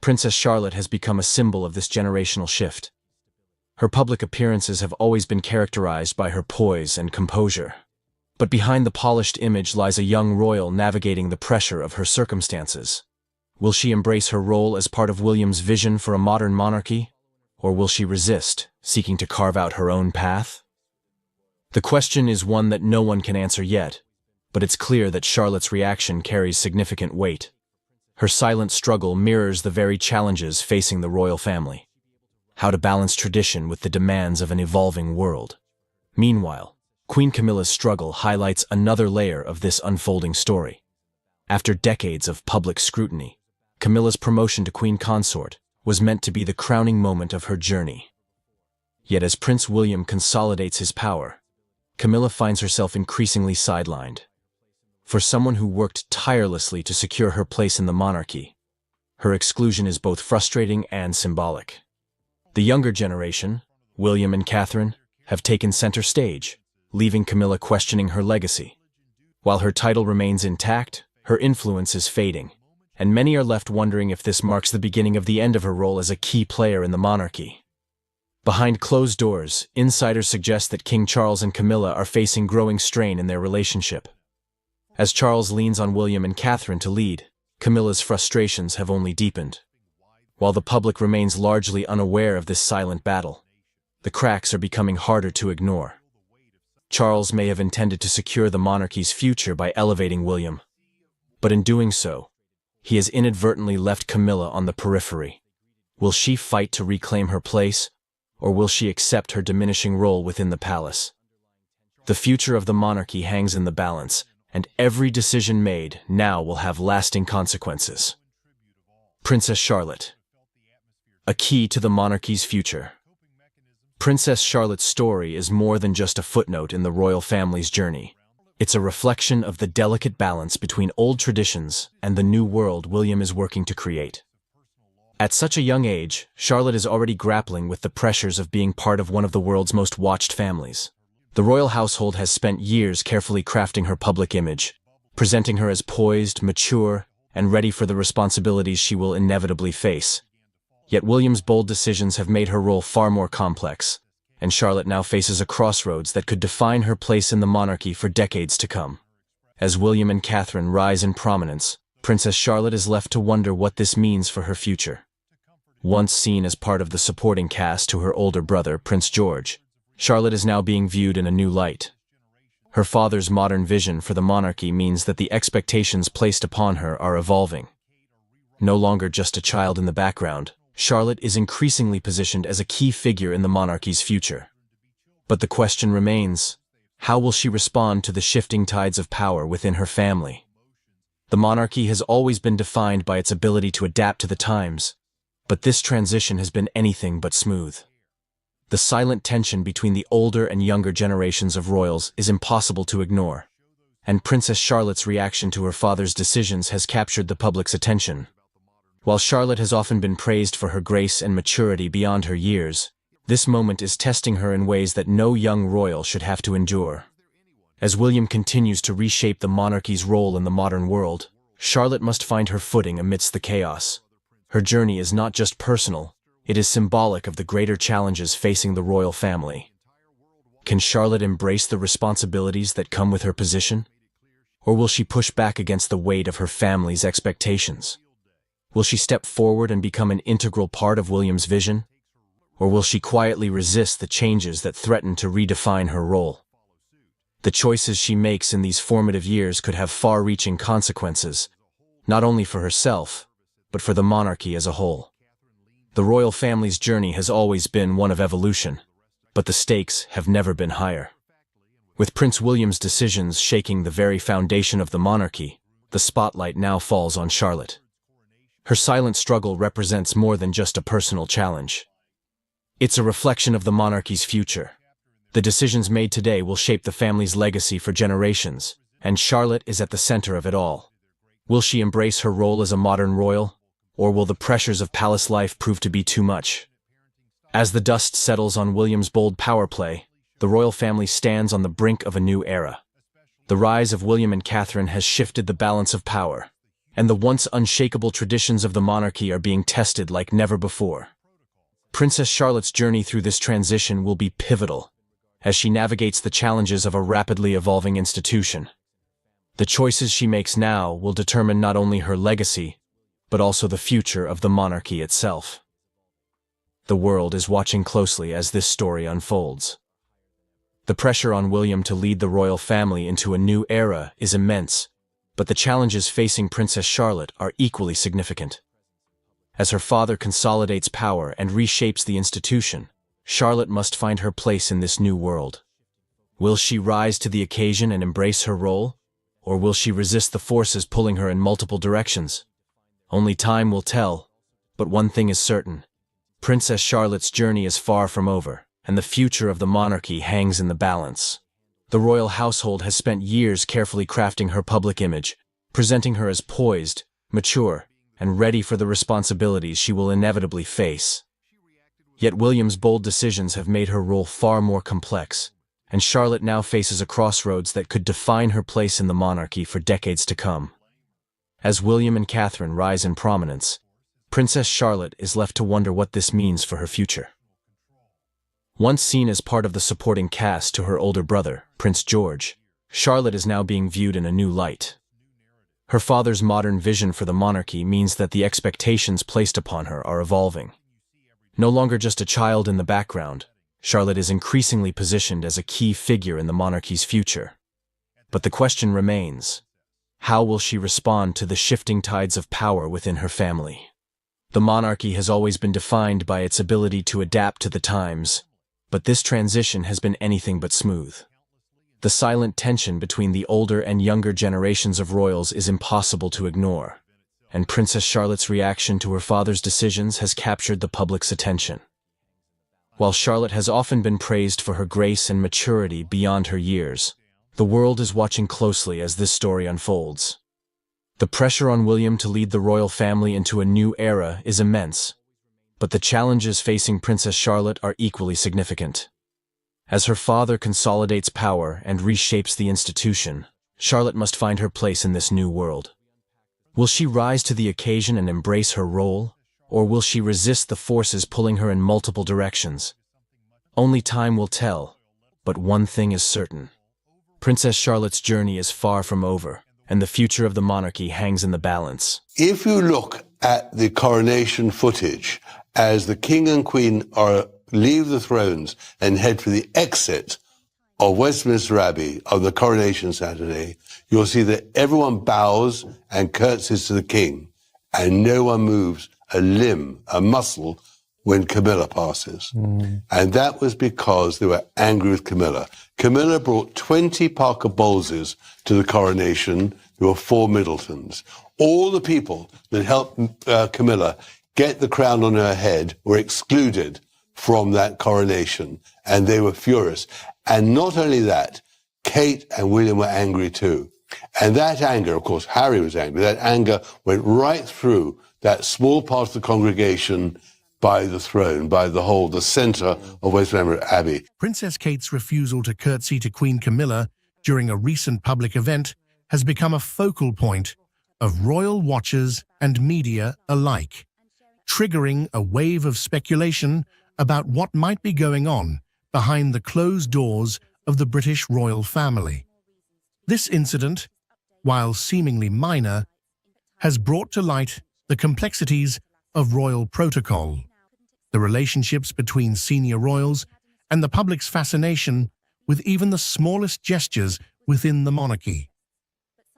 Princess Charlotte has become a symbol of this generational shift. Her public appearances have always been characterized by her poise and composure. But behind the polished image lies a young royal navigating the pressure of her circumstances. Will she embrace her role as part of William's vision for a modern monarchy? Or will she resist, seeking to carve out her own path? The question is one that no one can answer yet, but it's clear that Charlotte's reaction carries significant weight. Her silent struggle mirrors the very challenges facing the royal family. How to balance tradition with the demands of an evolving world. Meanwhile, Queen Camilla's struggle highlights another layer of this unfolding story. After decades of public scrutiny, Camilla's promotion to Queen Consort was meant to be the crowning moment of her journey. Yet as Prince William consolidates his power, Camilla finds herself increasingly sidelined. For someone who worked tirelessly to secure her place in the monarchy, her exclusion is both frustrating and symbolic. The younger generation, William and Catherine, have taken center stage, leaving Camilla questioning her legacy. While her title remains intact, her influence is fading, and many are left wondering if this marks the beginning of the end of her role as a key player in the monarchy. Behind closed doors, insiders suggest that King Charles and Camilla are facing growing strain in their relationship. As Charles leans on William and Catherine to lead, Camilla's frustrations have only deepened. While the public remains largely unaware of this silent battle, the cracks are becoming harder to ignore. Charles may have intended to secure the monarchy's future by elevating William, but in doing so, he has inadvertently left Camilla on the periphery. Will she fight to reclaim her place, or will she accept her diminishing role within the palace? The future of the monarchy hangs in the balance, and every decision made now will have lasting consequences. Princess Charlotte, a key to the monarchy's future. Princess Charlotte's story is more than just a footnote in the royal family's journey. It's a reflection of the delicate balance between old traditions and the new world William is working to create. At such a young age, Charlotte is already grappling with the pressures of being part of one of the world's most watched families. The royal household has spent years carefully crafting her public image, presenting her as poised, mature, and ready for the responsibilities she will inevitably face. Yet William's bold decisions have made her role far more complex, and Charlotte now faces a crossroads that could define her place in the monarchy for decades to come. As William and Catherine rise in prominence, Princess Charlotte is left to wonder what this means for her future. Once seen as part of the supporting cast to her older brother, Prince George, Charlotte is now being viewed in a new light. Her father's modern vision for the monarchy means that the expectations placed upon her are evolving. No longer just a child in the background, Charlotte is increasingly positioned as a key figure in the monarchy's future. But the question remains, how will she respond to the shifting tides of power within her family? The monarchy has always been defined by its ability to adapt to the times, but this transition has been anything but smooth. The silent tension between the older and younger generations of royals is impossible to ignore, and Princess Charlotte's reaction to her father's decisions has captured the public's attention. While Charlotte has often been praised for her grace and maturity beyond her years, this moment is testing her in ways that no young royal should have to endure. As William continues to reshape the monarchy's role in the modern world, Charlotte must find her footing amidst the chaos. Her journey is not just personal, it is symbolic of the greater challenges facing the royal family. Can Charlotte embrace the responsibilities that come with her position? Or will she push back against the weight of her family's expectations? Will she step forward and become an integral part of William's vision? Or will she quietly resist the changes that threaten to redefine her role? The choices she makes in these formative years could have far-reaching consequences, not only for herself, but for the monarchy as a whole. The royal family's journey has always been one of evolution, but the stakes have never been higher. With Prince William's decisions shaking the very foundation of the monarchy, the spotlight now falls on Charlotte. Her silent struggle represents more than just a personal challenge. It's a reflection of the monarchy's future. The decisions made today will shape the family's legacy for generations, and Charlotte is at the center of it all. Will she embrace her role as a modern royal, or will the pressures of palace life prove to be too much? As the dust settles on William's bold power play, the royal family stands on the brink of a new era. The rise of William and Catherine has shifted the balance of power, and the once unshakable traditions of the monarchy are being tested like never before. Princess Charlotte's journey through this transition will be pivotal, as she navigates the challenges of a rapidly evolving institution. The choices she makes now will determine not only her legacy, but also the future of the monarchy itself. The world is watching closely as this story unfolds. The pressure on William to lead the royal family into a new era is immense, but the challenges facing Princess Charlotte are equally significant. As her father consolidates power and reshapes the institution, Charlotte must find her place in this new world. Will she rise to the occasion and embrace her role, or will she resist the forces pulling her in multiple directions? Only time will tell, but one thing is certain. Princess Charlotte's journey is far from over, and the future of the monarchy hangs in the balance. The royal household has spent years carefully crafting her public image, presenting her as poised, mature, and ready for the responsibilities she will inevitably face. Yet William's bold decisions have made her role far more complex, and Charlotte now faces a crossroads that could define her place in the monarchy for decades to come. As William and Catherine rise in prominence, Princess Charlotte is left to wonder what this means for her future. Once seen as part of the supporting cast to her older brother, Prince George, Charlotte is now being viewed in a new light. Her father's modern vision for the monarchy means that the expectations placed upon her are evolving. No longer just a child in the background, Charlotte is increasingly positioned as a key figure in the monarchy's future. But the question remains: how will she respond to the shifting tides of power within her family? The monarchy has always been defined by its ability to adapt to the times, but this transition has been anything but smooth. The silent tension between the older and younger generations of royals is impossible to ignore, and Princess Charlotte's reaction to her father's decisions has captured the public's attention. While Charlotte has often been praised for her grace and maturity beyond her years, the world is watching closely as this story unfolds. The pressure on William to lead the royal family into a new era is immense, but the challenges facing Princess Charlotte are equally significant. As her father consolidates power and reshapes the institution, Charlotte must find her place in this new world. Will she rise to the occasion and embrace her role, or will she resist the forces pulling her in multiple directions? Only time will tell, but one thing is certain. Princess Charlotte's journey is far from over, and the future of the monarchy hangs in the balance. If you look at the coronation footage, as the king and queen leave the thrones and head for the exit of Westminster Abbey on the coronation Saturday, you'll see that everyone bows and curtsies to the king, and no one moves a limb, a muscle, when Camilla passes. And that was because they were angry with Camilla. Camilla brought 20 Parker Bowleses to the coronation. There were 4 Middletons. All the people that helped Camilla get the crown on her head were excluded from that coronation, and they were furious. And not only that, Kate and William were angry too. And that anger, of course, Harry was angry, that anger went right through that small part of the congregation by the throne, by the centre of Westminster Abbey. Princess Kate's refusal to curtsy to Queen Camilla during a recent public event has become a focal point of royal watchers and media alike, triggering a wave of speculation about what might be going on behind the closed doors of the British royal family. This incident, while seemingly minor, has brought to light the complexities of royal protocol, the relationships between senior royals, and the public's fascination with even the smallest gestures within the monarchy.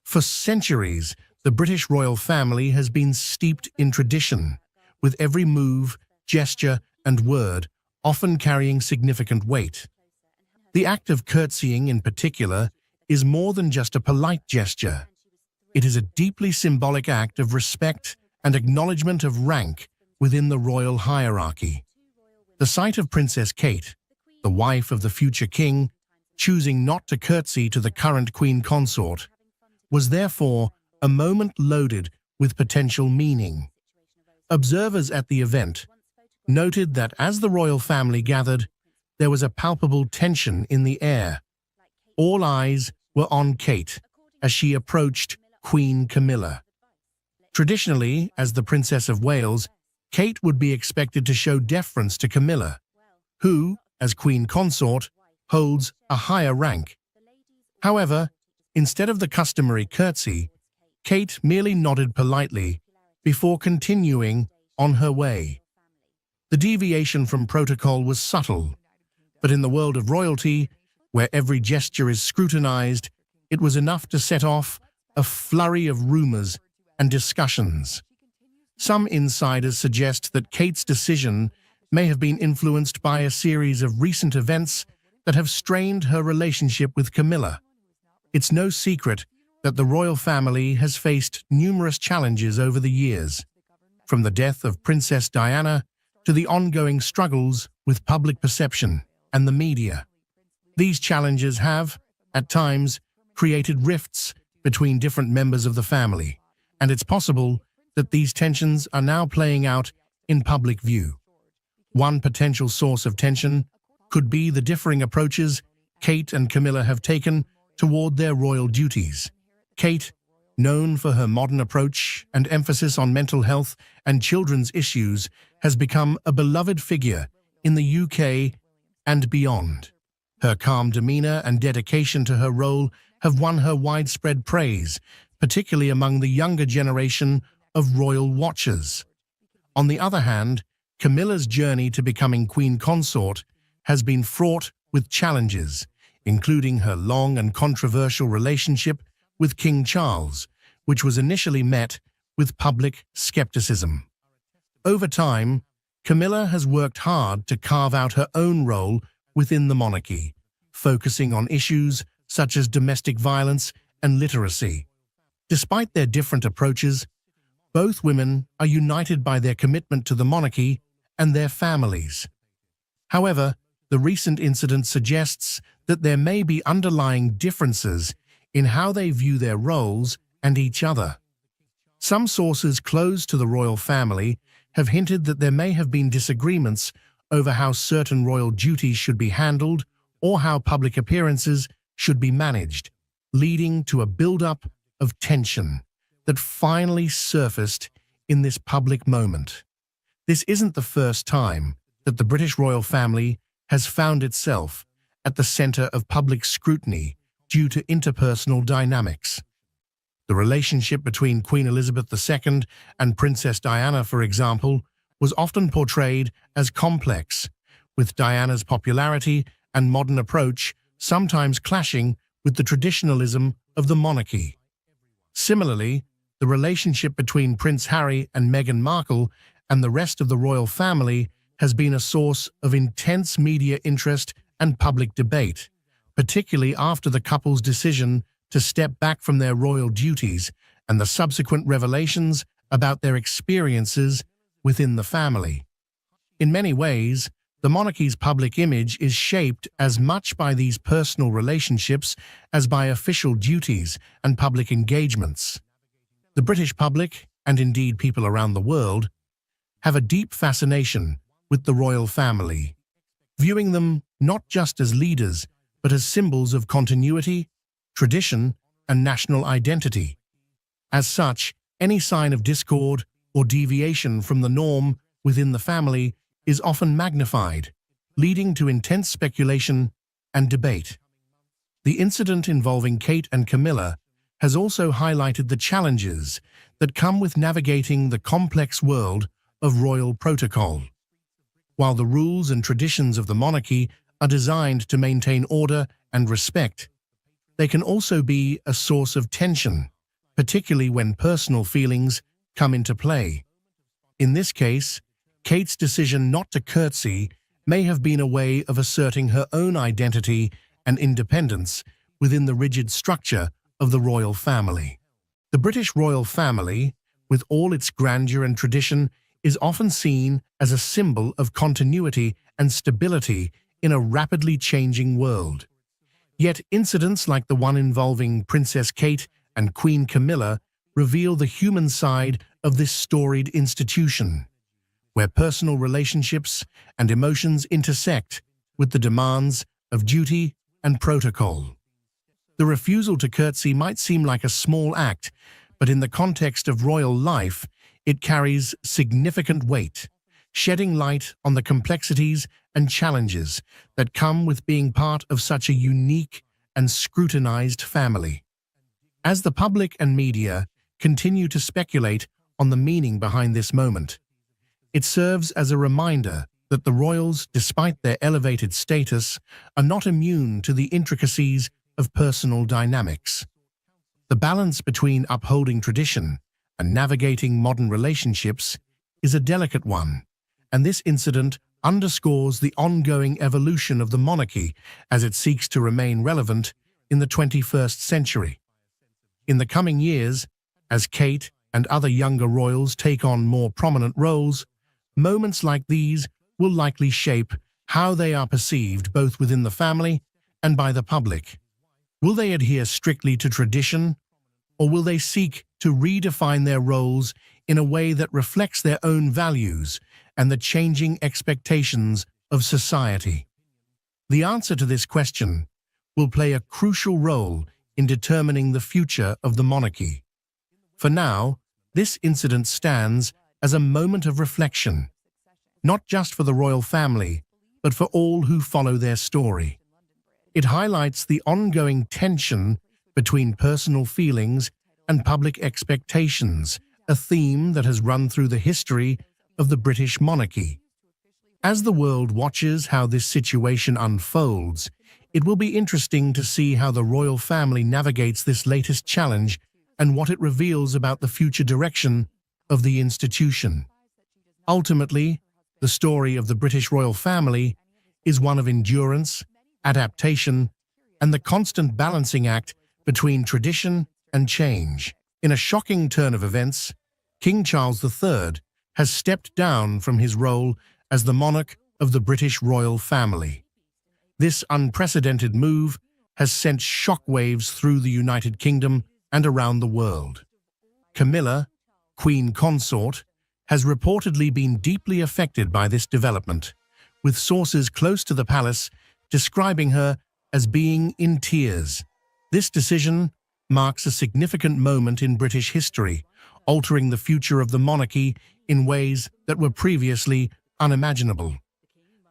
For centuries, the British royal family has been steeped in tradition, with every move, gesture, and word often carrying significant weight. The act of curtsying, in particular, is more than just a polite gesture. It is a deeply symbolic act of respect and acknowledgement of rank within the royal hierarchy. The sight of Princess Kate, the wife of the future king, choosing not to curtsy to the current queen consort, was therefore a moment loaded with potential meaning. Observers at the event noted that as the royal family gathered, there was a palpable tension in the air. All eyes were on Kate as she approached Queen Camilla. Traditionally, as the Princess of Wales, Kate would be expected to show deference to Camilla, who, as Queen Consort, holds a higher rank. However, instead of the customary curtsy, Kate merely nodded politely before continuing on her way. The deviation from protocol was subtle, but in the world of royalty, where every gesture is scrutinized, it was enough to set off a flurry of rumors and discussions. Some insiders suggest that Kate's decision may have been influenced by a series of recent events that have strained her relationship with Camilla. It's no secret that the royal family has faced numerous challenges over the years, from the death of Princess Diana to the ongoing struggles with public perception and the media. These challenges have, at times, created rifts between different members of the family, and it's possible that these tensions are now playing out in public view. One potential source of tension could be the differing approaches Kate and Camilla have taken toward their royal duties. Kate, known for her modern approach and emphasis on mental health and children's issues, has become a beloved figure in the UK and beyond. Her calm demeanor and dedication to her role have won her widespread praise, particularly among the younger generation of royal watchers. On the other hand, Camilla's journey to becoming Queen Consort has been fraught with challenges, including her long and controversial relationship with King Charles, which was initially met with public skepticism. Over time, Camilla has worked hard to carve out her own role within the monarchy, focusing on issues such as domestic violence and literacy. Despite their different approaches, both women are united by their commitment to the monarchy and their families. However, the recent incident suggests that there may be underlying differences in how they view their roles and each other. Some sources close to the royal family have hinted that there may have been disagreements over how certain royal duties should be handled or how public appearances should be managed, leading to a build-up of tension that finally surfaced in this public moment. This isn't the first time that the British royal family has found itself at the center of public scrutiny due to interpersonal dynamics. The relationship between Queen Elizabeth II and Princess Diana, for example, was often portrayed as complex, with Diana's popularity and modern approach sometimes clashing with the traditionalism of the monarchy. Similarly, the relationship between Prince Harry and Meghan Markle and the rest of the royal family has been a source of intense media interest and public debate, particularly after the couple's decision to step back from their royal duties and the subsequent revelations about their experiences within the family. In many ways, the monarchy's public image is shaped as much by these personal relationships as by official duties and public engagements. The British public, and indeed people around the world, have a deep fascination with the royal family, viewing them not just as leaders, but as symbols of continuity, tradition, and national identity. As such, any sign of discord or deviation from the norm within the family is often magnified, leading to intense speculation and debate. The incident involving Kate and Camilla has also highlighted the challenges that come with navigating the complex world of royal protocol. While the rules and traditions of the monarchy are designed to maintain order and respect, they can also be a source of tension, particularly when personal feelings come into play. In this case, Kate's decision not to curtsy may have been a way of asserting her own identity and independence within the rigid structure of the royal family. The British royal family, with all its grandeur and tradition, is often seen as a symbol of continuity and stability in a rapidly changing world. Yet incidents like the one involving Princess Kate and Queen Camilla reveal the human side of this storied institution, where personal relationships and emotions intersect with the demands of duty and protocol. The refusal to curtsy might seem like a small act, but in the context of royal life, it carries significant weight, shedding light on the complexities and challenges that come with being part of such a unique and scrutinized family. As the public and media continue to speculate on the meaning behind this moment, it serves as a reminder that the royals, despite their elevated status, are not immune to the intricacies of personal dynamics. The balance between upholding tradition and navigating modern relationships is a delicate one, and this incident underscores the ongoing evolution of the monarchy as it seeks to remain relevant in the 21st century. In the coming years, as Kate and other younger royals take on more prominent roles, moments like these will likely shape how they are perceived both within the family and by the public. Will they adhere strictly to tradition, or will they seek to redefine their roles in a way that reflects their own values and the changing expectations of society? The answer to this question will play a crucial role in determining the future of the monarchy. For now, this incident stands as a moment of reflection, not just for the royal family, but for all who follow their story. It highlights the ongoing tension between personal feelings and public expectations, a theme that has run through the history of the British monarchy. As the world watches how this situation unfolds, it will be interesting to see how the royal family navigates this latest challenge and what it reveals about the future direction of the institution. Ultimately, the story of the British royal family is one of endurance, adaptation, and the constant balancing act between tradition and change. In a shocking turn of events, King Charles III has stepped down from his role as the monarch of the British royal family. This unprecedented move has sent shockwaves through the United Kingdom and around the world. Camilla, Queen Consort, has reportedly been deeply affected by this development, with sources close to the palace describing her as being in tears. This decision marks a significant moment in British history, altering the future of the monarchy in ways that were previously unimaginable.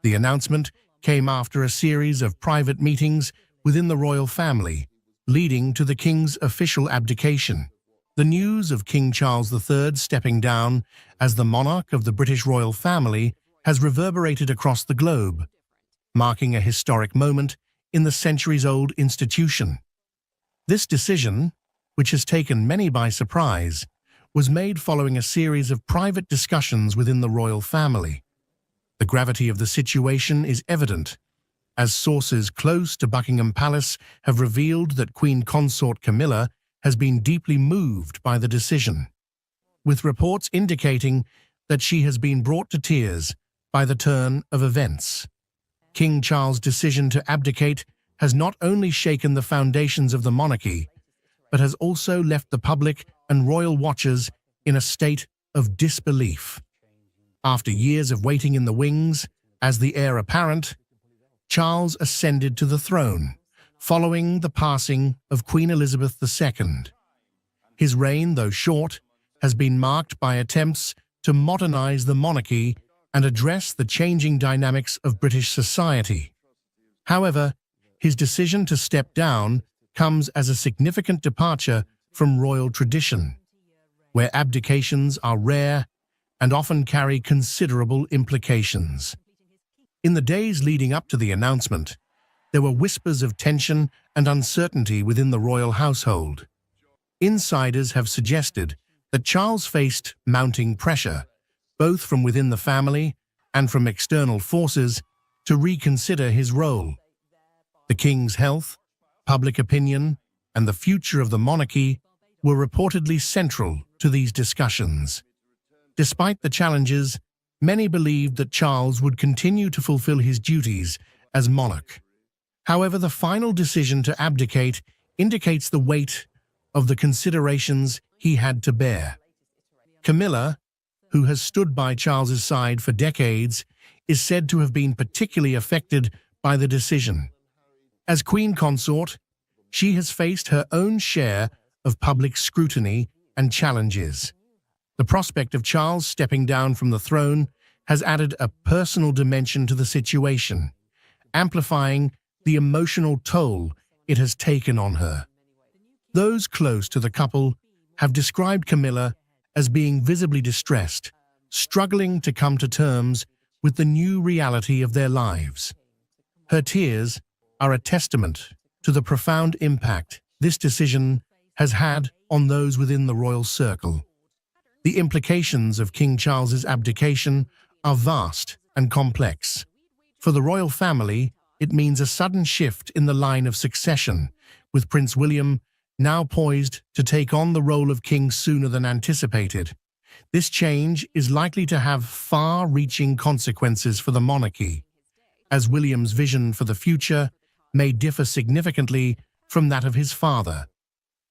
The announcement came after a series of private meetings within the royal family, leading to the king's official abdication. The news of King Charles III stepping down as the monarch of the British royal family has reverberated across the globe, marking a historic moment in the centuries-old institution. This decision, which has taken many by surprise, was made following a series of private discussions within the royal family. The gravity of the situation is evident, as sources close to Buckingham Palace have revealed that Queen Consort Camilla has been deeply moved by the decision, with reports indicating that she has been brought to tears by the turn of events. King Charles' decision to abdicate has not only shaken the foundations of the monarchy, but has also left the public and royal watchers in a state of disbelief. After years of waiting in the wings, as the heir apparent, Charles ascended to the throne, following the passing of Queen Elizabeth II. His reign, though short, has been marked by attempts to modernize the monarchy and address the changing dynamics of British society. However, his decision to step down comes as a significant departure from royal tradition, where abdications are rare and often carry considerable implications. In the days leading up to the announcement, there were whispers of tension and uncertainty within the royal household. Insiders have suggested that Charles faced mounting pressure, both from within the family and from external forces, to reconsider his role. The king's health, public opinion, and the future of the monarchy were reportedly central to these discussions. Despite the challenges, many believed that Charles would continue to fulfill his duties as monarch. However, the final decision to abdicate indicates the weight of the considerations he had to bear. Camilla, who has stood by Charles's side for decades, is said to have been particularly affected by the decision. As Queen Consort, she has faced her own share of public scrutiny and challenges. The prospect of Charles stepping down from the throne has added a personal dimension to the situation, amplifying the emotional toll it has taken on her. Those close to the couple have described Camilla as being visibly distressed, struggling to come to terms with the new reality of their lives. Her tears are a testament to the profound impact this decision has had on those within the royal circle. The implications of King Charles's abdication are vast and complex. For the royal family, it means a sudden shift in the line of succession, with Prince William now poised to take on the role of king sooner than anticipated. This change is likely to have far-reaching consequences for the monarchy, as William's vision for the future may differ significantly from that of his father.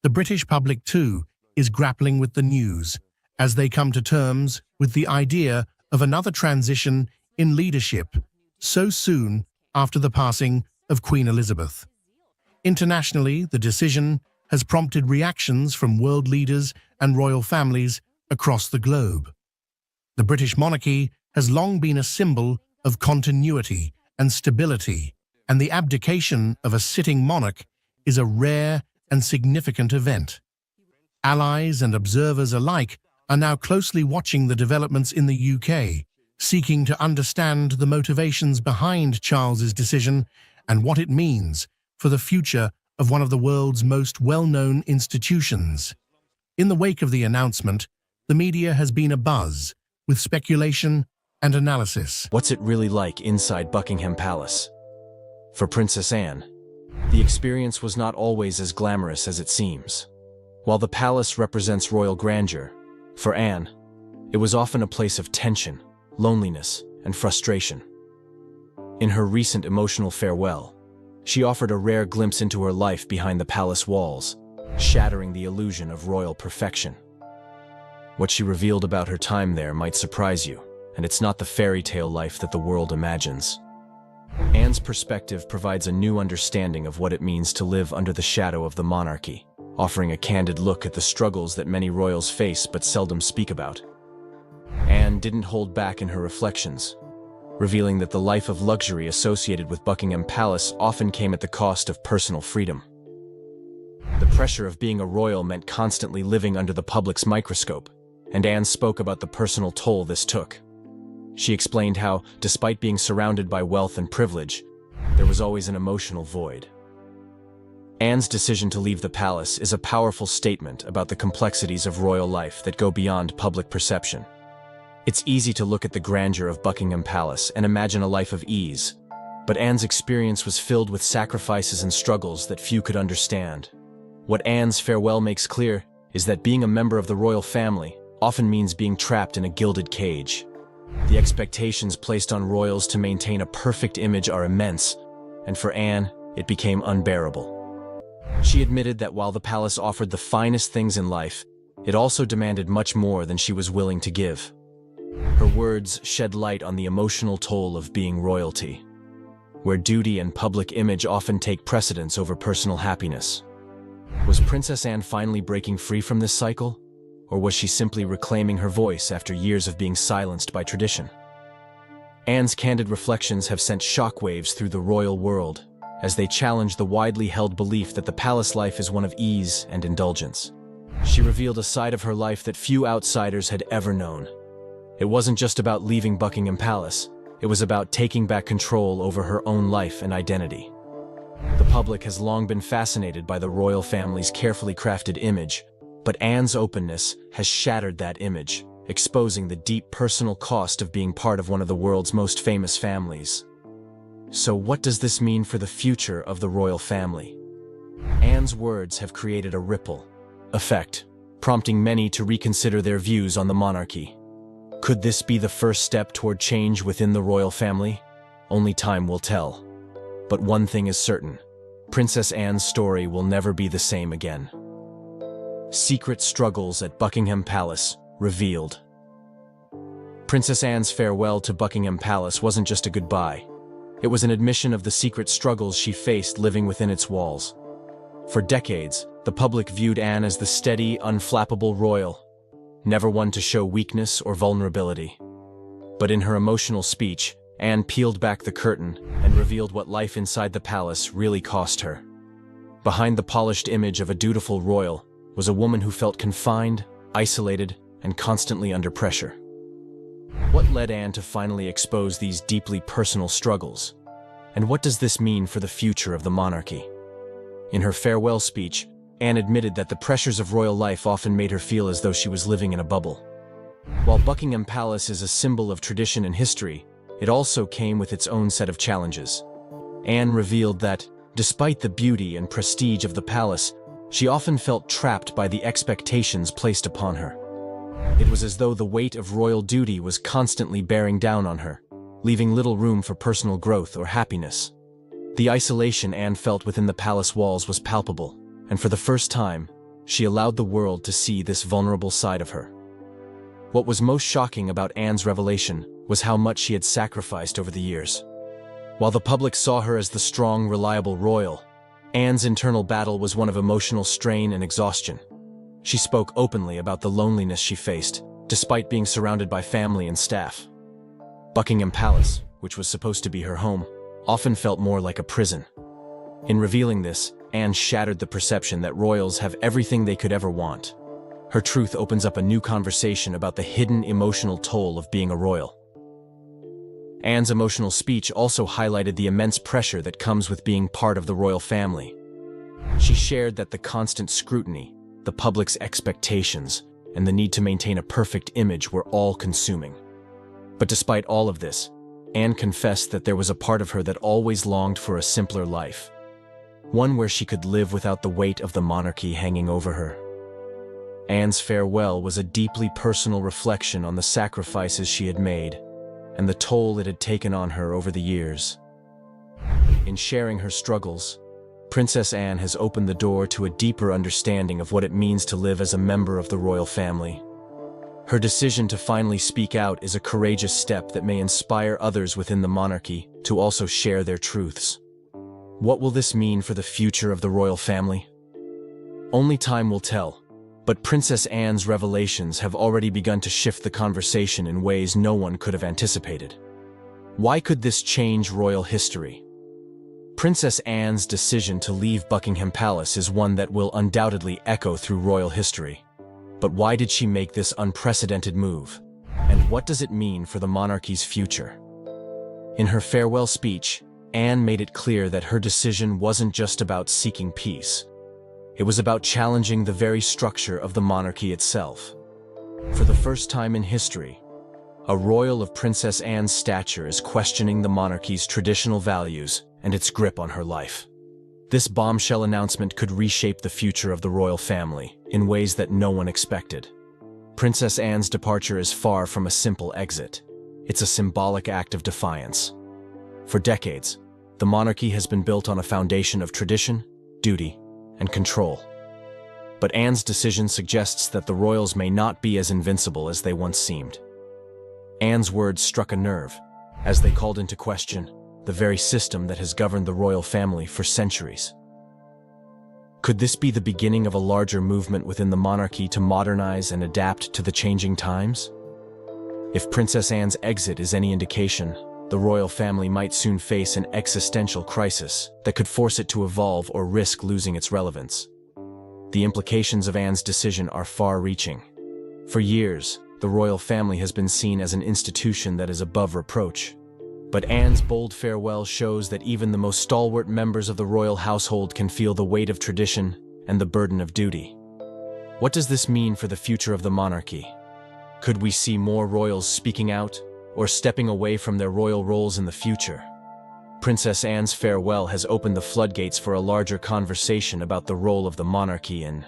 The British public, too, is grappling with the news as they come to terms with the idea of another transition in leadership so soon after the passing of Queen Elizabeth. Internationally, the decision has prompted reactions from world leaders and royal families across the globe. The British monarchy has long been a symbol of continuity and stability, and the abdication of a sitting monarch is a rare and significant event. Allies and observers alike are now closely watching the developments in the UK, seeking to understand the motivations behind Charles's decision and what it means for the future of one of the world's most well-known institutions. In the wake of the announcement, the media has been abuzz with speculation and analysis. What's it really like inside Buckingham Palace? For Princess Anne, the experience was not always as glamorous as it seems. While the palace represents royal grandeur, for Anne, it was often a place of tension, loneliness, and frustration. In her recent emotional farewell, she offered a rare glimpse into her life behind the palace walls, shattering the illusion of royal perfection. What she revealed about her time there might surprise you, and it's not the fairy tale life that the world imagines. Anne's perspective provides a new understanding of what it means to live under the shadow of the monarchy, offering a candid look at the struggles that many royals face but seldom speak about. Anne didn't hold back in her reflections, revealing that the life of luxury associated with Buckingham Palace often came at the cost of personal freedom. The pressure of being a royal meant constantly living under the public's microscope, and Anne spoke about the personal toll this took. She explained how, despite being surrounded by wealth and privilege, there was always an emotional void. Anne's decision to leave the palace is a powerful statement about the complexities of royal life that go beyond public perception. It's easy to look at the grandeur of Buckingham Palace and imagine a life of ease, but Anne's experience was filled with sacrifices and struggles that few could understand. What Anne's farewell makes clear is that being a member of the royal family often means being trapped in a gilded cage. The expectations placed on royals to maintain a perfect image are immense, and for Anne, it became unbearable. She admitted that while the palace offered the finest things in life, it also demanded much more than she was willing to give. Her words shed light on the emotional toll of being royalty, where duty and public image often take precedence over personal happiness. Was Princess Anne finally breaking free from this cycle? Or was she simply reclaiming her voice after years of being silenced by tradition? Anne's candid reflections have sent shockwaves through the royal world, as they challenge the widely held belief that the palace life is one of ease and indulgence. She revealed a side of her life that few outsiders had ever known. It wasn't just about leaving Buckingham Palace, it was about taking back control over her own life and identity. The public has long been fascinated by the royal family's carefully crafted image, but Anne's openness has shattered that image, exposing the deep personal cost of being part of one of the world's most famous families. So what does this mean for the future of the royal family? Anne's words have created a ripple effect, prompting many to reconsider their views on the monarchy. Could this be the first step toward change within the royal family? Only time will tell. But one thing is certain: Princess Anne's story will never be the same again. Secret struggles at Buckingham Palace revealed. Princess Anne's farewell to Buckingham Palace wasn't just a goodbye. It was an admission of the secret struggles she faced living within its walls. For decades, the public viewed Anne as the steady, unflappable royal, never one to show weakness or vulnerability. But in her emotional speech, Anne peeled back the curtain and revealed what life inside the palace really cost her. Behind the polished image of a dutiful royal was a woman who felt confined, isolated, and constantly under pressure. What led Anne to finally expose these deeply personal struggles? And what does this mean for the future of the monarchy? In her farewell speech, Anne admitted that the pressures of royal life often made her feel as though she was living in a bubble. While Buckingham Palace is a symbol of tradition and history, it also came with its own set of challenges. Anne revealed that, despite the beauty and prestige of the palace, she often felt trapped by the expectations placed upon her. It was as though the weight of royal duty was constantly bearing down on her, leaving little room for personal growth or happiness. The isolation Anne felt within the palace walls was palpable, and for the first time, she allowed the world to see this vulnerable side of her. What was most shocking about Anne's revelation was how much she had sacrificed over the years. While the public saw her as the strong, reliable royal, Anne's internal battle was one of emotional strain and exhaustion. She spoke openly about the loneliness she faced, despite being surrounded by family and staff. Buckingham Palace, which was supposed to be her home, often felt more like a prison. In revealing this, Anne shattered the perception that royals have everything they could ever want. Her truth opens up a new conversation about the hidden emotional toll of being a royal. Anne's emotional speech also highlighted the immense pressure that comes with being part of the royal family. She shared that the constant scrutiny, the public's expectations, and the need to maintain a perfect image were all-consuming. But despite all of this, Anne confessed that there was a part of her that always longed for a simpler life, one where she could live without the weight of the monarchy hanging over her. Anne's farewell was a deeply personal reflection on the sacrifices she had made and the toll it had taken on her over the years. In sharing her struggles, Princess Anne has opened the door to a deeper understanding of what it means to live as a member of the royal family. Her decision to finally speak out is a courageous step that may inspire others within the monarchy to also share their truths. What will this mean for the future of the royal family? Only time will tell, but Princess Anne's revelations have already begun to shift the conversation in ways no one could have anticipated. Why could this change royal history? Princess Anne's decision to leave Buckingham Palace is one that will undoubtedly echo through royal history. But why did she make this unprecedented move? And what does it mean for the monarchy's future? In her farewell speech, Anne made it clear that her decision wasn't just about seeking peace. It was about challenging the very structure of the monarchy itself. For the first time in history, a royal of Princess Anne's stature is questioning the monarchy's traditional values and its grip on her life. This bombshell announcement could reshape the future of the royal family in ways that no one expected. Princess Anne's departure is far from a simple exit. It's a symbolic act of defiance. For decades, the monarchy has been built on a foundation of tradition, duty, and control. But Anne's decision suggests that the royals may not be as invincible as they once seemed. Anne's words struck a nerve, as they called into question the very system that has governed the royal family for centuries. Could this be the beginning of a larger movement within the monarchy to modernize and adapt to the changing times? If Princess Anne's exit is any indication, the royal family might soon face an existential crisis that could force it to evolve or risk losing its relevance. The implications of Anne's decision are far-reaching. For years, the royal family has been seen as an institution that is above reproach. But Anne's bold farewell shows that even the most stalwart members of the royal household can feel the weight of tradition and the burden of duty. What does this mean for the future of the monarchy? Could we see more royals speaking out or stepping away from their royal roles in the future? Princess Anne's farewell has opened the floodgates for a larger conversation about the role of the monarchy in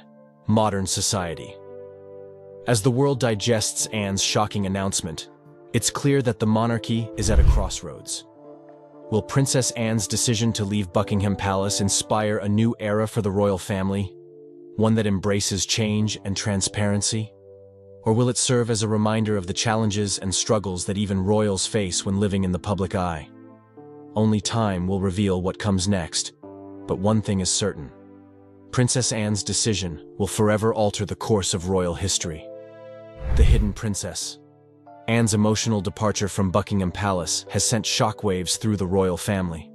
modern society. As the world digests Anne's shocking announcement, it's clear that the monarchy is at a crossroads. Will Princess Anne's decision to leave Buckingham Palace inspire a new era for the royal family, one that embraces change and transparency? Or will it serve as a reminder of the challenges and struggles that even royals face when living in the public eye? Only time will reveal what comes next, but one thing is certain. Princess Anne's decision will forever alter the course of royal history. The Hidden Princess. Anne's emotional departure from Buckingham Palace has sent shockwaves through the royal family.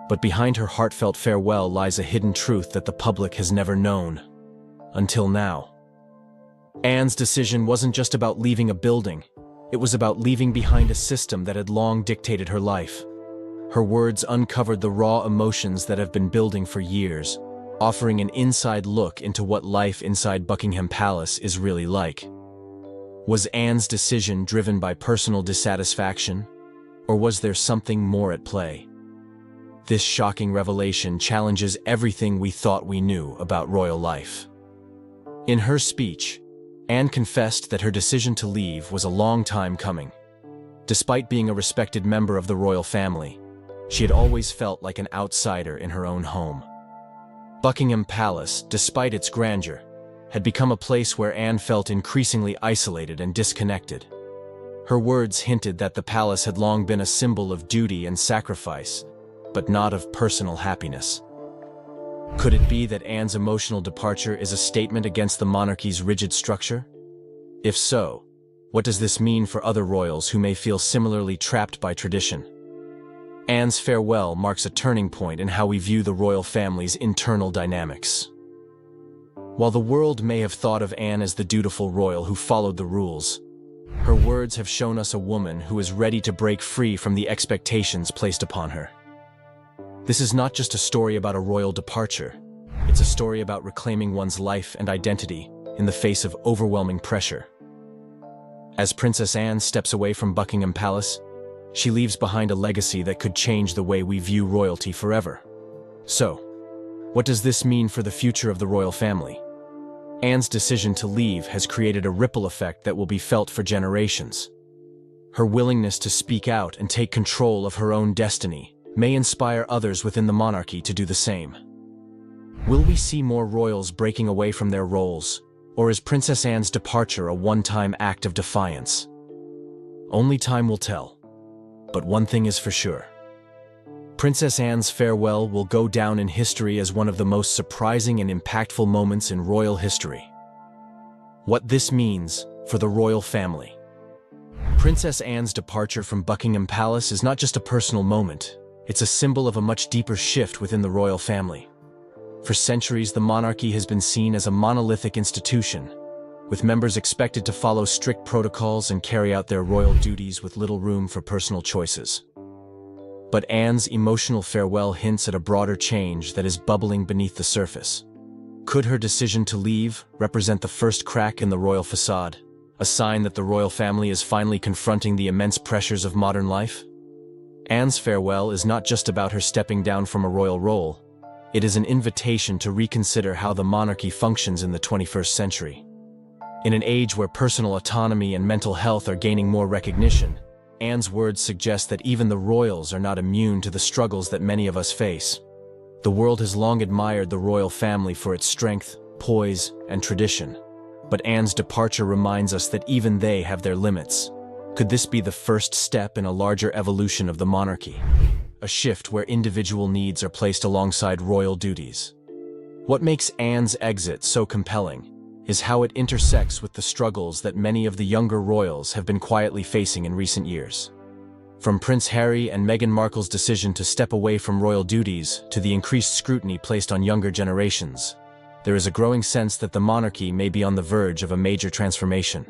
But behind her heartfelt farewell lies a hidden truth that the public has never known. Until now. Anne's decision wasn't just about leaving a building. It was about leaving behind a system that had long dictated her life. Her words uncovered the raw emotions that have been building for years, offering an inside look into what life inside Buckingham Palace is really like. Was Anne's decision driven by personal dissatisfaction, or was there something more at play? This shocking revelation challenges everything we thought we knew about royal life. In her speech, Anne confessed that her decision to leave was a long time coming. Despite being a respected member of the royal family, she had always felt like an outsider in her own home. Buckingham Palace, despite its grandeur, had become a place where Anne felt increasingly isolated and disconnected. Her words hinted that the palace had long been a symbol of duty and sacrifice, but not of personal happiness. Could it be that Anne's emotional departure is a statement against the monarchy's rigid structure? If so, what does this mean for other royals who may feel similarly trapped by tradition? Anne's farewell marks a turning point in how we view the royal family's internal dynamics. While the world may have thought of Anne as the dutiful royal who followed the rules, her words have shown us a woman who is ready to break free from the expectations placed upon her. This is not just a story about a royal departure. It's a story about reclaiming one's life and identity in the face of overwhelming pressure. As Princess Anne steps away from Buckingham Palace, she leaves behind a legacy that could change the way we view royalty forever. So, what does this mean for the future of the royal family? Anne's decision to leave has created a ripple effect that will be felt for generations. Her willingness to speak out and take control of her own destiny may inspire others within the monarchy to do the same. Will we see more royals breaking away from their roles, or is Princess Anne's departure a one-time act of defiance? Only time will tell. But one thing is for sure. Princess Anne's farewell will go down in history as one of the most surprising and impactful moments in royal history. What this means for the royal family. Princess Anne's departure from Buckingham Palace is not just a personal moment. It's a symbol of a much deeper shift within the royal family. For centuries, the monarchy has been seen as a monolithic institution, with members expected to follow strict protocols and carry out their royal duties with little room for personal choices. But Anne's emotional farewell hints at a broader change that is bubbling beneath the surface. Could her decision to leave represent the first crack in the royal facade, a sign that the royal family is finally confronting the immense pressures of modern life? Anne's farewell is not just about her stepping down from a royal role. It is an invitation to reconsider how the monarchy functions in the 21st century. In an age where personal autonomy and mental health are gaining more recognition, Anne's words suggest that even the royals are not immune to the struggles that many of us face. The world has long admired the royal family for its strength, poise, and tradition. But Anne's departure reminds us that even they have their limits. Could this be the first step in a larger evolution of the monarchy? A shift where individual needs are placed alongside royal duties. What makes Anne's exit so compelling is how it intersects with the struggles that many of the younger royals have been quietly facing in recent years. From Prince Harry and Meghan Markle's decision to step away from royal duties to the increased scrutiny placed on younger generations, there is a growing sense that the monarchy may be on the verge of a major transformation.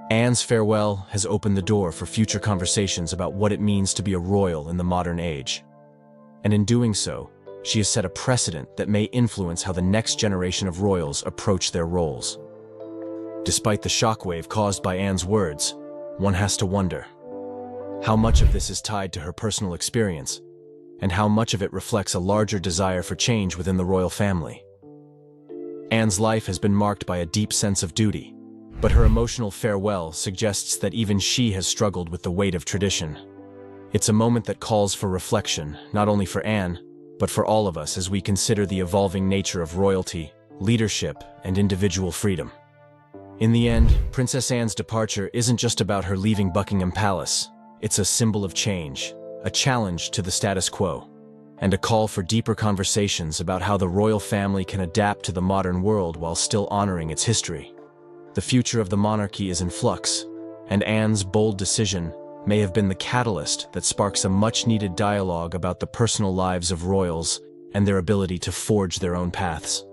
Anne's farewell has opened the door for future conversations about what it means to be a royal in the modern age. And in doing so, she has set a precedent that may influence how the next generation of royals approach their roles. Despite the shockwave caused by Anne's words, one has to wonder, how much of this is tied to her personal experience, and how much of it reflects a larger desire for change within the royal family? Anne's life has been marked by a deep sense of duty, but her emotional farewell suggests that even she has struggled with the weight of tradition. It's a moment that calls for reflection, not only for Anne, but for all of us as we consider the evolving nature of royalty, leadership, and individual freedom. In the end, Princess Anne's departure isn't just about her leaving Buckingham Palace. It's a symbol of change, a challenge to the status quo, and a call for deeper conversations about how the royal family can adapt to the modern world while still honoring its history. The future of the monarchy is in flux, and Anne's bold decision may have been the catalyst that sparks a much-needed dialogue about the personal lives of royals and their ability to forge their own paths.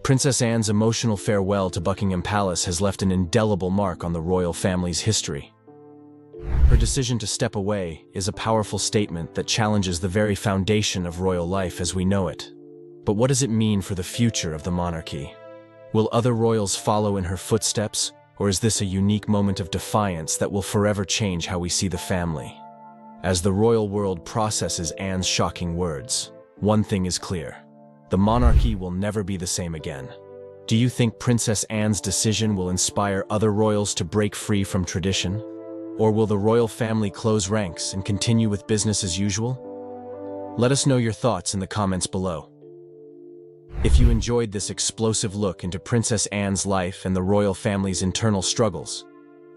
Princess Anne's emotional farewell to Buckingham Palace has left an indelible mark on the royal family's history. Her decision to step away is a powerful statement that challenges the very foundation of royal life as we know it. But what does it mean for the future of the monarchy? Will other royals follow in her footsteps, or is this a unique moment of defiance that will forever change how we see the family? As the royal world processes Anne's shocking words, one thing is clear: the monarchy will never be the same again. Do you think Princess Anne's decision will inspire other royals to break free from tradition? Or will the royal family close ranks and continue with business as usual? Let us know your thoughts in the comments below. If you enjoyed this explosive look into Princess Anne's life and the royal family's internal struggles,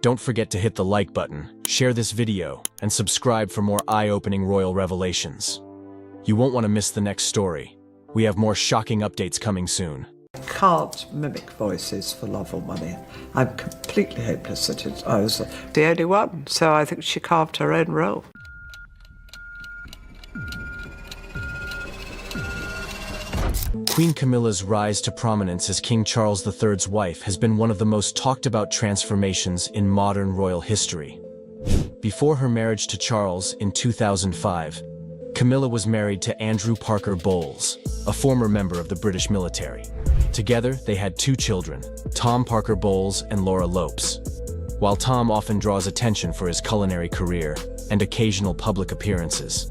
don't forget to hit the like button, share this video, and subscribe for more eye-opening royal revelations. You won't want to miss the next story. We have more shocking updates coming soon. Can't mimic voices for love or money. I'm completely hopeless at it. I was the only one, so I think she carved her own role. Queen Camilla's rise to prominence as King Charles III's wife has been one of the most talked about transformations in modern royal history. Before her marriage to Charles in 2005, Camilla was married to Andrew Parker Bowles, a former member of the British military. Together, they had 2 children, Tom Parker Bowles and Laura Lopes. While Tom often draws attention for his culinary career and occasional public appearances,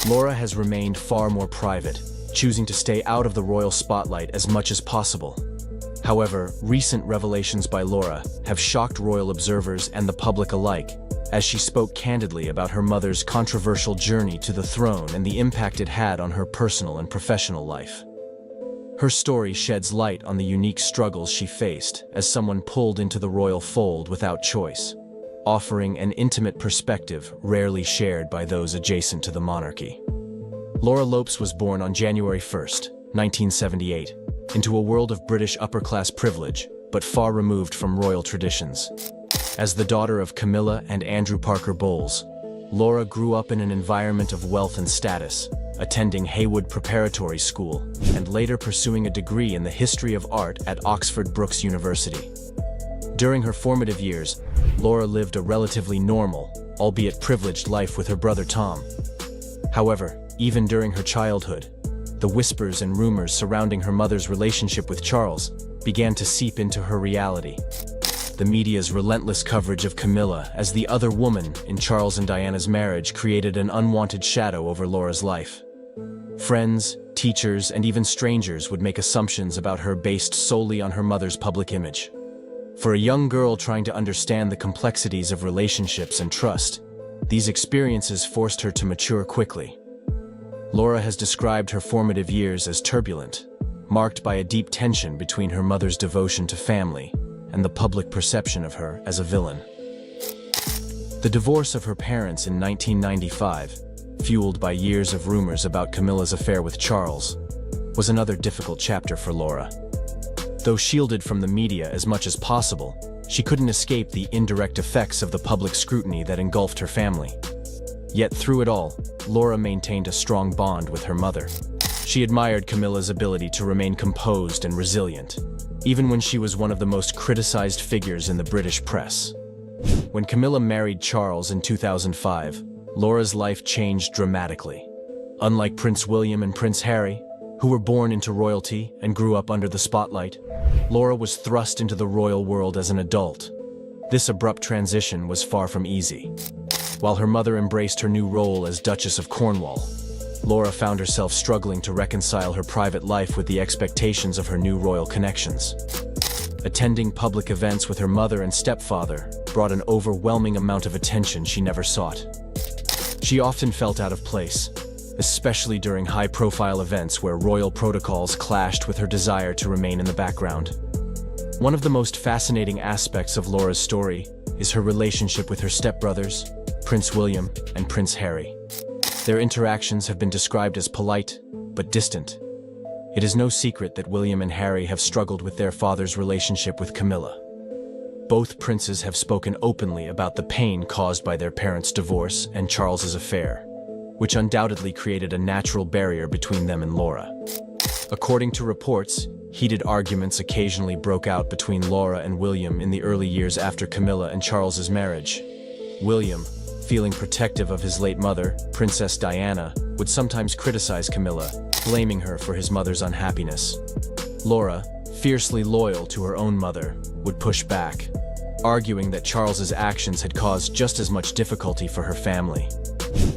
Laura has remained far more private, choosing to stay out of the royal spotlight as much as possible. However, recent revelations by Laura have shocked royal observers and the public alike, as she spoke candidly about her mother's controversial journey to the throne and the impact it had on her personal and professional life. Her story sheds light on the unique struggles she faced as someone pulled into the royal fold without choice, offering an intimate perspective rarely shared by those adjacent to the monarchy. Laura Lopes was born on January 1, 1978, into a world of British upper-class privilege, but far removed from royal traditions. As the daughter of Camilla and Andrew Parker Bowles, Laura grew up in an environment of wealth and status, attending Haywood Preparatory School and later pursuing a degree in the history of art at Oxford Brookes University. During her formative years, Laura lived a relatively normal, albeit privileged life with her brother Tom. However, even during her childhood, the whispers and rumors surrounding her mother's relationship with Charles began to seep into her reality. The media's relentless coverage of Camilla as the other woman in Charles and Diana's marriage created an unwanted shadow over Laura's life. Friends, teachers, and even strangers would make assumptions about her based solely on her mother's public image. For a young girl trying to understand the complexities of relationships and trust, these experiences forced her to mature quickly. Laura has described her formative years as turbulent, marked by a deep tension between her mother's devotion to family and the public perception of her as a villain. The divorce of her parents in 1995, fueled by years of rumors about Camilla's affair with Charles, was another difficult chapter for Laura. Though shielded from the media as much as possible, she couldn't escape the indirect effects of the public scrutiny that engulfed her family. Yet through it all, Laura maintained a strong bond with her mother. She admired Camilla's ability to remain composed and resilient, even when she was one of the most criticized figures in the British press. When Camilla married Charles in 2005, Laura's life changed dramatically. Unlike Prince William and Prince Harry, who were born into royalty and grew up under the spotlight, Laura was thrust into the royal world as an adult. This abrupt transition was far from easy. While her mother embraced her new role as Duchess of Cornwall, Laura found herself struggling to reconcile her private life with the expectations of her new royal connections. Attending public events with her mother and stepfather brought an overwhelming amount of attention she never sought. She often felt out of place, especially during high-profile events where royal protocols clashed with her desire to remain in the background. One of the most fascinating aspects of Laura's story is her relationship with her stepbrothers, Prince William and Prince Harry. Their interactions have been described as polite, but distant. It is no secret that William and Harry have struggled with their father's relationship with Camilla. Both princes have spoken openly about the pain caused by their parents' divorce and Charles's affair, which undoubtedly created a natural barrier between them and Laura. According to reports, heated arguments occasionally broke out between Laura and William in the early years after Camilla and Charles's marriage. William, feeling protective of his late mother, Princess Diana, would sometimes criticize Camilla, blaming her for his mother's unhappiness. Laura, fiercely loyal to her own mother, would push back, arguing that Charles's actions had caused just as much difficulty for her family.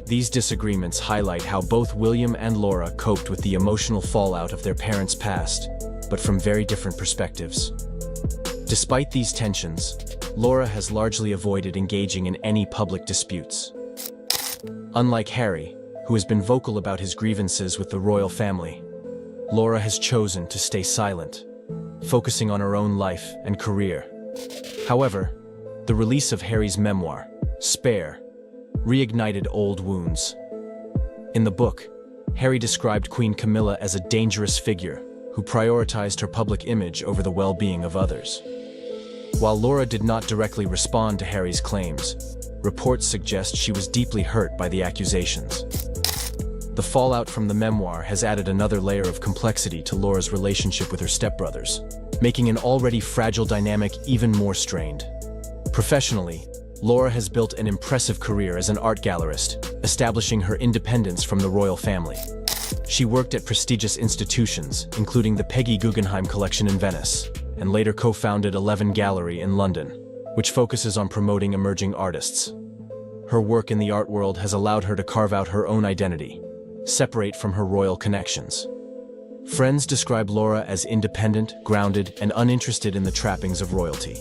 These disagreements highlight how both William and Laura coped with the emotional fallout of their parents' past, but from very different perspectives. Despite these tensions, Laura has largely avoided engaging in any public disputes. Unlike Harry, who has been vocal about his grievances with the royal family, Laura has chosen to stay silent, focusing on her own life and career. However, the release of Harry's memoir, Spare, reignited old wounds. In the book, Harry described Queen Camilla as a dangerous figure who prioritized her public image over the well-being of others. While Laura did not directly respond to Harry's claims, reports suggest she was deeply hurt by the accusations. The fallout from the memoir has added another layer of complexity to Laura's relationship with her stepbrothers, making an already fragile dynamic even more strained. Professionally, Laura has built an impressive career as an art gallerist, establishing her independence from the royal family. She worked at prestigious institutions, including the Peggy Guggenheim Collection in Venice, and later co-founded 11 Gallery in London, which focuses on promoting emerging artists. Her work in the art world has allowed her to carve out her own identity, separate from her royal connections. Friends describe Laura as independent, grounded, and uninterested in the trappings of royalty.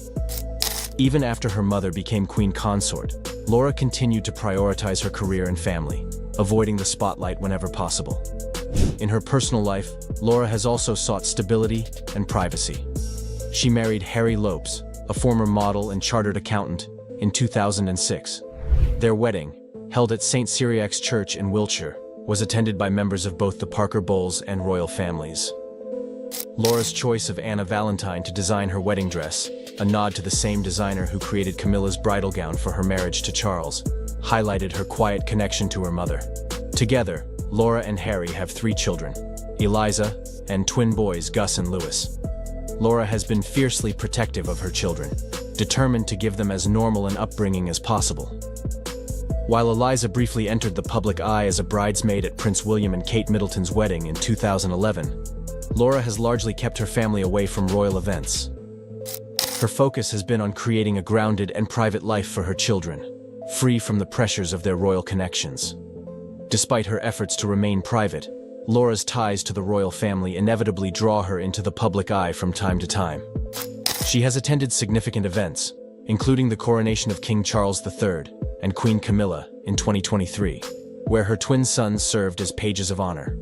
Even after her mother became queen consort, Laura continued to prioritize her career and family, avoiding the spotlight whenever possible. In her personal life, Laura has also sought stability and privacy. She married Harry Lopes, a former model and chartered accountant, in 2006. Their wedding, held at St. Cyriac's Church in Wiltshire, was attended by members of both the Parker Bowles and royal families. Laura's choice of Anna Valentine to design her wedding dress, a nod to the same designer who created Camilla's bridal gown for her marriage to Charles, highlighted her quiet connection to her mother. Together, Laura and Harry have 3 children, Eliza, and twin boys Gus and Lewis. Laura has been fiercely protective of her children, determined to give them as normal an upbringing as possible. While Eliza briefly entered the public eye as a bridesmaid at Prince William and Kate Middleton's wedding in 2011, Laura has largely kept her family away from royal events. Her focus has been on creating a grounded and private life for her children, free from the pressures of their royal connections. Despite her efforts to remain private, Laura's ties to the royal family inevitably draw her into the public eye from time to time. She has attended significant events, including the coronation of King Charles III and Queen Camilla in 2023, where her twin sons served as pages of honor.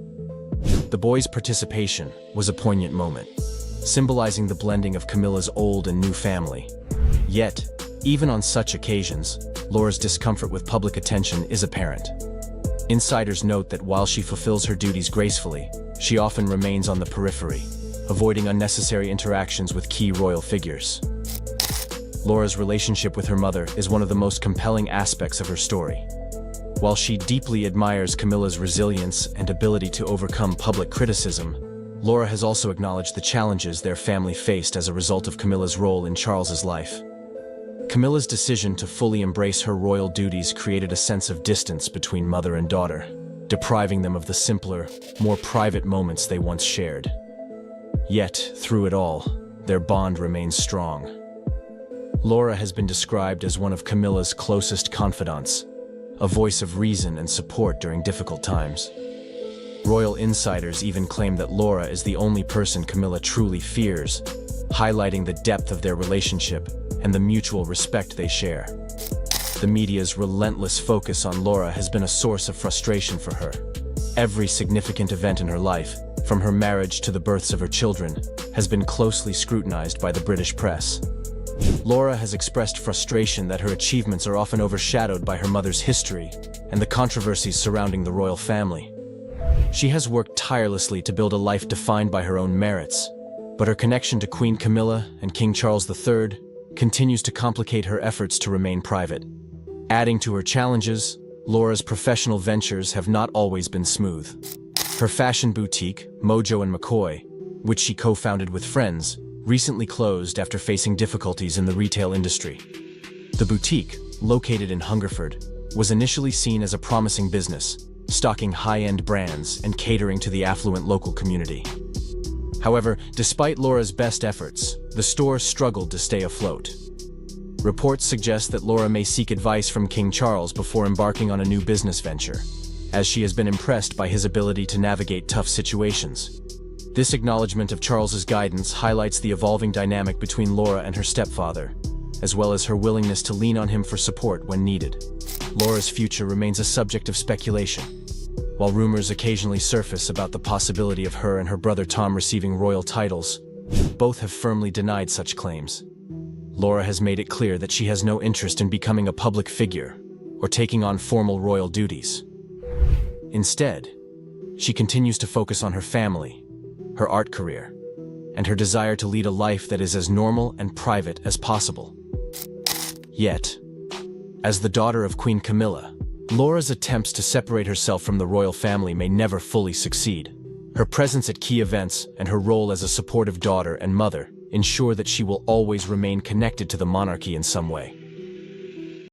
The boys' participation was a poignant moment, symbolizing the blending of Camilla's old and new family. Yet, even on such occasions, Laura's discomfort with public attention is apparent. Insiders note that while she fulfills her duties gracefully, she often remains on the periphery, avoiding unnecessary interactions with key royal figures. Laura's relationship with her mother is one of the most compelling aspects of her story. While she deeply admires Camilla's resilience and ability to overcome public criticism, Laura has also acknowledged the challenges their family faced as a result of Camilla's role in Charles's life. Camilla's decision to fully embrace her royal duties created a sense of distance between mother and daughter, depriving them of the simpler, more private moments they once shared. Yet, through it all, their bond remains strong. Laura has been described as one of Camilla's closest confidants, a voice of reason and support during difficult times. Royal insiders even claim that Laura is the only person Camilla truly fears, highlighting the depth of their relationship and the mutual respect they share. The media's relentless focus on Laura has been a source of frustration for her. Every significant event in her life, from her marriage to the births of her children, has been closely scrutinized by the British press. Laura has expressed frustration that her achievements are often overshadowed by her mother's history and the controversies surrounding the royal family. She has worked tirelessly to build a life defined by her own merits, but her connection to Queen Camilla and King Charles III continues to complicate her efforts to remain private. Adding to her challenges, Laura's professional ventures have not always been smooth. Her fashion boutique, Mojo & McCoy, which she co-founded with friends, recently closed after facing difficulties in the retail industry. The boutique, located in Hungerford, was initially seen as a promising business, stocking high-end brands and catering to the affluent local community. However, despite Laura's best efforts, the store struggled to stay afloat. Reports suggest that Laura may seek advice from King Charles before embarking on a new business venture, as she has been impressed by his ability to navigate tough situations. This acknowledgement of Charles's guidance highlights the evolving dynamic between Laura and her stepfather, as well as her willingness to lean on him for support when needed. Laura's future remains a subject of speculation. While rumors occasionally surface about the possibility of her and her brother Tom receiving royal titles, both have firmly denied such claims. Laura has made it clear that she has no interest in becoming a public figure or taking on formal royal duties. Instead, she continues to focus on her family, her art career, and her desire to lead a life that is as normal and private as possible. Yet, as the daughter of Queen Camilla, Laura's attempts to separate herself from the royal family may never fully succeed. Her presence at key events and her role as a supportive daughter and mother ensure that she will always remain connected to the monarchy in some way.